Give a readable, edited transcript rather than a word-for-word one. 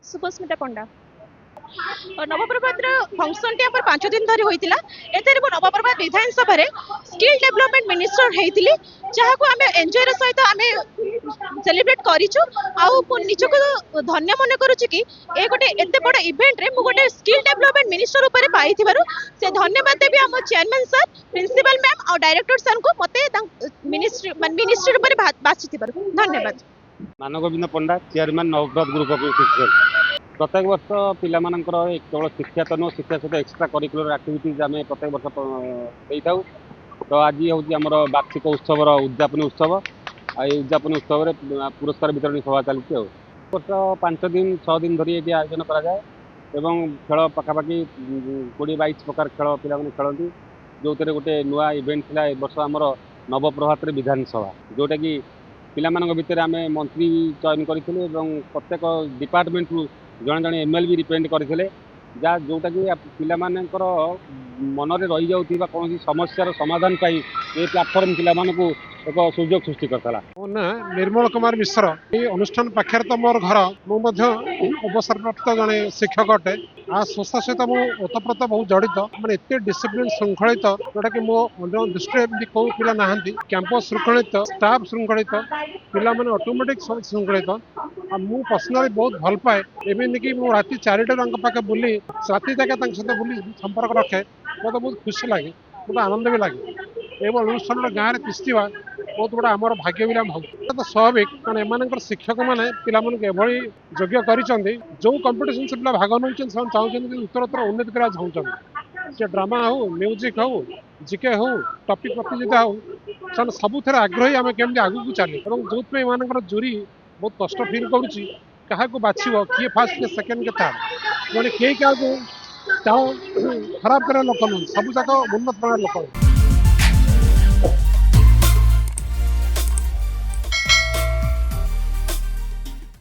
सुभस्मिता पंडा और Nav Prabhat function T पर 5 दिन धरी होइतिला एतरे मो नवप्रभात विधानसभा रे स्किल डेवलपमेंट मिनिस्टर हेइतिली जहा को हमें एन्जॉय रे सहित हमें सेलिब्रेट करिछु आउ मो निजको धन्य मन करूछु कि ए गोटे एते बड़ इवेंट रे मो गोटे स्किल डेवलपमेंट मिनिस्टर ऊपर पाइथिबारु से धन्यवाद देबी हम चेयरमैन सर प्रिंसिपल मैम और डायरेक्टर सर को मते मिनिस्टर ऊपर बाछिथिबारु धन्यवाद। Mangovind Panda chairman Navprabhat group of institution प्रत्येक वर्ष पिलामानंकर केवल शिक्षा तो नुह शिक्षा सहित एक्सट्रा करिकुलर एक्टिविटीज आम प्रत्येक वर्ष देता तो आज हूँ आमर वार्षिक उत्सव उद्यापन उत्सव उद्यापन उत्सव पुरस्कार वितरण सभा चलती वर्ष 5 दिन 6 दिन धरी ये आयोजन कराए खेल पखापाखि 20-22 प्रकार खेल पिला खेलती जो गोटे नुआ इवेंट था वर्ष आमर नवप्रभात विधानसभा जोटा कि पिलाମାନଙ୍କ ଭିତରେ ଆମେ ମନ୍ତ୍ରୀ ଚୟନ କରିଥିଲେ ଏବଂ ପ୍ରତ୍ୟେକ ଡିପାର୍ଟମେଣ୍ଟରୁ ଜଣେ ଜଣେ MLB ରିପ୍ରେଜେଣ୍ଟ କରିଥିଲେ ଯାହା ଯୋଉଟାକି ପିଲାମାନଙ୍କର ମନରେ ରହିଯାଉଥିବା କୌଣସି ସମସ୍ୟାର ସମାଧାନ ପାଇଁ ଏ ପ୍ଲାଟଫର୍ମ ପିଲାମାନଙ୍କୁ ଏକ ସୁଯୋଗ ସୃଷ୍ଟି କରିଥିଲା। ମୋ ନାଁ ନିର୍ମଳ କୁମାର ମିଶ୍ର। এই অনুষ্ঠান পাখের তো মোর ঘর মু অবসরপ্রাপ্ত জনে শিক্ষক অটে आ संस्था सहित मु ओतप्रोत बहुत जड़ित मैंने एत डिसिप्लिन श्रृंखलित जोटा कि मो दृष्टि कौ पिला ना कैंपस श्रृंखलित स्टाफ श्रृंखलित पिला मैंने ऑटोमेटिक सब श्रृंखलित आ मु पर्सनाली बहुत भल पाए एवं कि मु राति 4 पाखे बुली राति जाके सहित बुली संपर्क रखे मत बहुत खुशी लगे बहुत आनंद भी लगे एवं अनुष्ठान गाँव में तिष्ठा बहुत बड़ा आमर भाग्य भी भाव तो स्वाभाविक कारण एम शिक्षक मैंने पिलानी योग्य कर जो कंपिटिशन से पिला भाग नौ चाहते उत्तरोत्तर उन्नति करा चाहते से ड्रामा हो म्यूजिक हो जिके हो टॉपिक प्रतियोगिता हो सब आग्रही आम केमती आगू चले जो एम जूरी बहुत कष्ट फिल क्या बाछव किए फास्ट किए सेकेंड के थर्ड मैंने कई क्या खराब कर लोक नुह सब जाक उन्नत प्रकार लोक